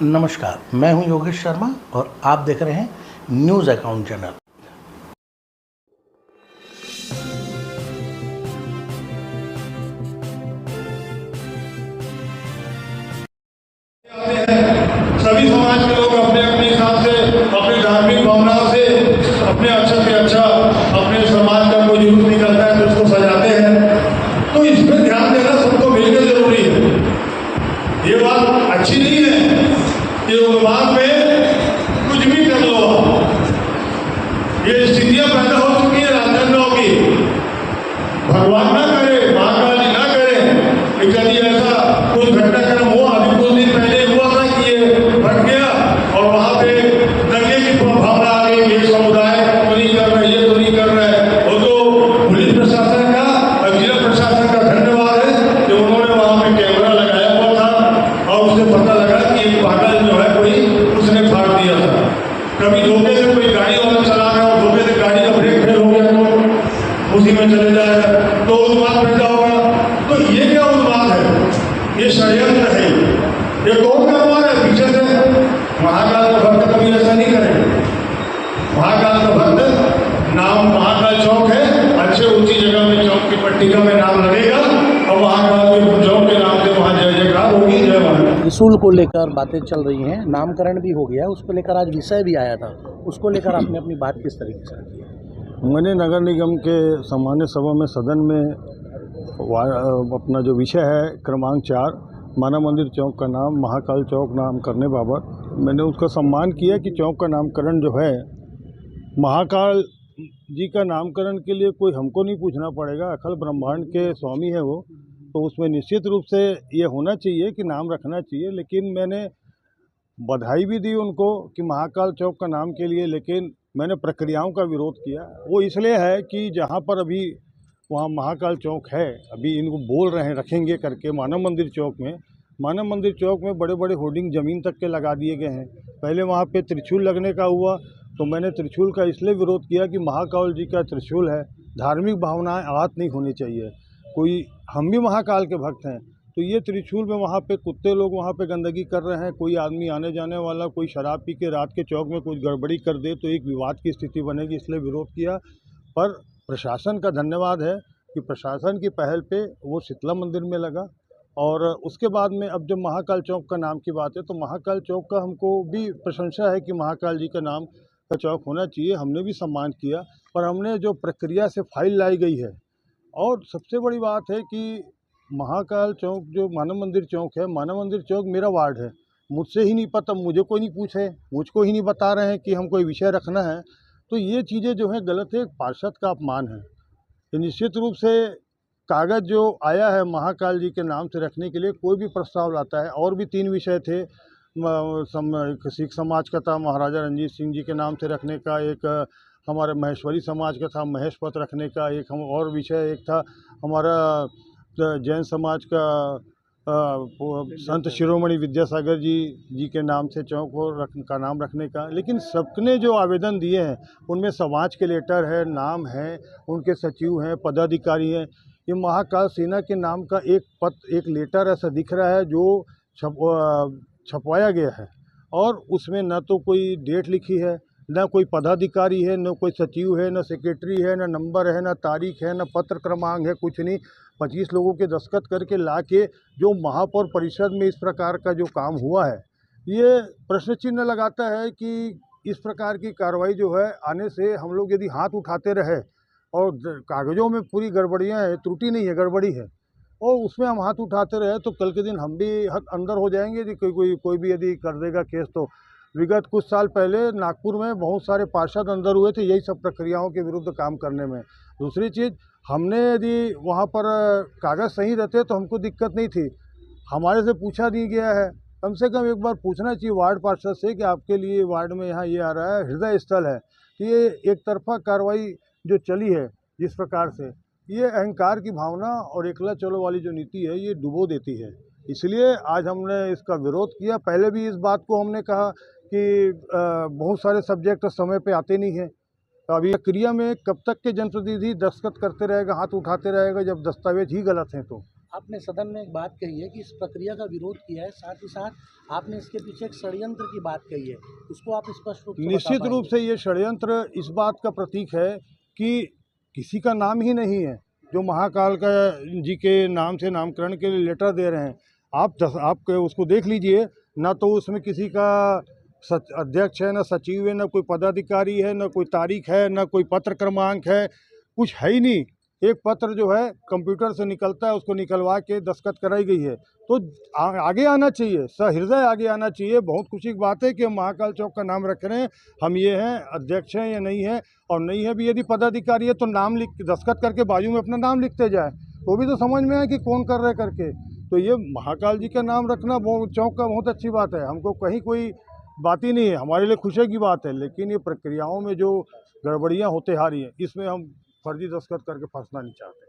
नमस्कार, मैं हूं योगेश शर्मा और आप देख रहे हैं न्यूज़ अकाउंट चैनल। सभी समाज के लोग अपने अपने हिसाब से, अपनी धार्मिक भावनाओं से अपने अच्छा से अच्छा अपने समाज का कोई जुलूस निकलता है तो उसको सजाते हैं। तो इस पर ध्यान देना सबको मिलकर जरूरी है। ये बात अच्छी नहीं है कि उन्माद में कुछ भी कर लो आप। ये स्थितियां पैदा हो चुकी है राजनांदगांव की। भगवान ना करे, महाकाली ना करे, यदि ऐसा कुछ घटनाक्रम हो। अभी कुछ दिन पहले हुआ था कि ये भट गया और वहां पे दंगे की भावना आ गई। ये समुदाय तो नहीं कर रहे, ये तो नहीं कर रहे। वो तो पुलिस प्रशासन का और जिला प्रशासन का धन्यवाद है कि उन्होंने वहां पे कैमरा लगाया हुआ था और उसे पता लगा कि एक पागल जो है कोई उसने फाड़ दिया था। कभी धोखे से कोई गाड़ी वाला चला रहा हो, धोखे से गाड़ी का ब्रेक फेल हो गया तो उसी में चले जाएगा तो उन्माद पैदा होगा। तो ये क्या उन्माद है? ये षड्यंत्र है। ये कौन कर रहा है पीछे से? महाकाल का भक्त कभी ऐसा नहीं करेंगे। महाकाल का भक्त नाम महाकाल चौक है, अच्छे ऊंची जगह में चौक की पट्टिका में नाम लगेगा और महाकाल के चौक के नाम से वहां जय जयकार होगी। जय महाकाल। त्रिशूल को लेकर बातें चल रही हैं, नामकरण भी हो गया, उसको लेकर आज विषय भी आया था। उसको लेकर आपने अपनी बात किस तरीके से रखी? मैंने नगर निगम के सामान्य सभा में सदन में अपना जो विषय है क्रमांक 4 मानव मंदिर चौक का नाम महाकाल चौक नाम करने बाबत मैंने उसका सम्मान किया कि चौक का नामकरण जो है महाकाल जी का नामकरण के लिए कोई हमको नहीं पूछना पड़ेगा। अखिल ब्रह्मांड के स्वामी है वो, तो उसमें निश्चित रूप से ये होना चाहिए कि नाम रखना चाहिए। लेकिन मैंने बधाई भी दी उनको कि महाकाल चौक का नाम के लिए, लेकिन मैंने प्रक्रियाओं का विरोध किया। वो इसलिए है कि जहाँ पर अभी वहाँ महाकाल चौक है, अभी इनको बोल रहे हैं रखेंगे करके मानव मंदिर चौक में। मानव मंदिर चौक में बड़े बड़े होर्डिंग ज़मीन तक के लगा दिए गए हैं। पहले वहाँ पे त्रिशूल लगने का हुआ तो मैंने त्रिशूल का इसलिए विरोध किया कि महाकाल जी का त्रिशूल है, धार्मिक भावनाएं आहत नहीं होनी चाहिए। कोई हम भी महाकाल के भक्त हैं, तो ये त्रिशूल में वहाँ पे कुत्ते लोग वहाँ पे गंदगी कर रहे हैं, कोई आदमी आने जाने वाला कोई शराब पी के रात के चौक में कुछ गड़बड़ी कर दे तो एक विवाद की स्थिति बनेगी, इसलिए विरोध किया। पर प्रशासन का धन्यवाद है कि प्रशासन की पहल पे वो शीतला मंदिर में लगा। और उसके बाद में अब जब महाकाल चौक का नाम की बात है तो महाकाल चौक का हमको भी प्रशंसा है कि महाकाल जी का नाम का चौक होना चाहिए। हमने भी सम्मान किया, पर हमने जो प्रक्रिया से फाइल लाई गई है, और सबसे बड़ी बात है कि महाकाल चौक जो मानव मंदिर चौक है, मानव मंदिर चौक मेरा वार्ड है, मुझसे ही नहीं पता, मुझे कोई नहीं पूछे, मुझको ही नहीं बता रहे हैं कि हम कोई विषय रखना है। तो ये चीज़ें जो है गलत है, एक पार्षद का अपमान है। तो निश्चित रूप से कागज़ जो आया है महाकाल जी के नाम से रखने के लिए, कोई भी प्रस्ताव लाता है, और भी 3 विषय थे। सिख समाज का था महाराजा रंजीत सिंह जी के नाम से रखने का, एक हमारे महेश्वरी समाज का था महेश पथ रखने का, एक हम और विषय एक था हमारा जैन समाज का संत शिरोमणि विद्यासागर जी के नाम से चौक का नाम रखने का। लेकिन सबने जो आवेदन दिए हैं उनमें समाज के लेटर है, नाम है, उनके सचिव हैं, पदाधिकारी हैं। ये महाकाल सेना के नाम का एक लेटर ऐसा दिख रहा है जो छपवाया गया है, और उसमें न तो कोई डेट लिखी है, न कोई पदाधिकारी है, न कोई सचिव है, न सेक्रेटरी है, न नंबर है, न तारीख है, न पत्र क्रमांक है, कुछ नहीं। 25 लोगों के दस्तखत करके ला के जो महापौर परिषद में इस प्रकार का जो काम हुआ है, ये प्रश्न चिन्ह लगाता है कि इस प्रकार की कार्रवाई जो है आने से हम लोग यदि हाथ उठाते रहे और कागज़ों में पूरी गड़बड़ियाँ हैं, त्रुटि नहीं है, गड़बड़ी है, और उसमें हम हाथ उठाते रहे तो कल के दिन हम भी अंदर हो जाएंगे। यदि कोई भी यदि कर देगा केस तो विगत कुछ साल पहले नागपुर में बहुत सारे पार्षद अंदर हुए थे यही सब प्रक्रियाओं के विरुद्ध काम करने में। दूसरी चीज़, हमने यदि वहाँ पर कागज़ सही रहते तो हमको दिक्कत नहीं थी, हमारे से पूछा नहीं गया है। कम से कम एक बार पूछना चाहिए वार्ड पार्षद से कि आपके लिए वार्ड में यहाँ ये आ रहा है, हृदय स्थल है, कि ये एक तरफा कार्रवाई जो चली है जिस प्रकार से, ये अहंकार की भावना और एकला चलो वाली जो नीति है ये डुबो देती है। इसलिए आज हमने इसका विरोध किया। पहले भी इस बात को हमने कहा कि बहुत सारे सब्जेक्ट समय पे आते नहीं हैं, तो अभी प्रक्रिया में कब तक के जनप्रतिनिधि दस्तखत करते रहेगा, हाथ उठाते रहेगा जब दस्तावेज ही गलत हैं तो आपने सदन में एक बात कही है कि इस प्रक्रिया का विरोध किया है, साथ ही साथ आपने इसके पीछे एक षड्यंत्र की बात कही है, उसको आप स्पष्ट रूप से बता निश्चित रूप पाएंगे? से ये षड्यंत्र इस बात का प्रतीक है कि किसी का नाम ही नहीं है जो महाकाल का जी के नाम से नामकरण के लिए लेटर दे रहे हैं। आप उसको देख लीजिए, ना तो उसमें किसी का अध्यक्ष है, ना सचिव है, ना कोई पदाधिकारी है, ना कोई तारीख है, ना कोई पत्र क्रमांक है, कुछ है ही नहीं। एक पत्र जो है कंप्यूटर से निकलता है, उसको निकलवा के दस्तखत कराई गई है। तो आगे आना चाहिए, सहृदय आगे आना चाहिए। बहुत खुशी की बात है कि हम महाकाल चौक का नाम रख रहे हैं, हम ये हैं, अध्यक्ष हैं या नहीं है, और नहीं है भी यदि पदाधिकारी है तो नाम लिख दस्तखत करके बाजू में अपना नाम लिखते जाए, तो भी तो समझ में आए कि कौन कर रहे करके। तो ये महाकाल जी का नाम रखना चौक का बहुत अच्छी बात है। हमको कहीं कोई बात ही नहीं है, हमारे लिए खुशी की बात है। लेकिन ये प्रक्रियाओं में जो गड़बड़ियाँ होते आ रही हैं, इसमें हम फर्जी दस्तखत करके फंसना नहीं चाहते।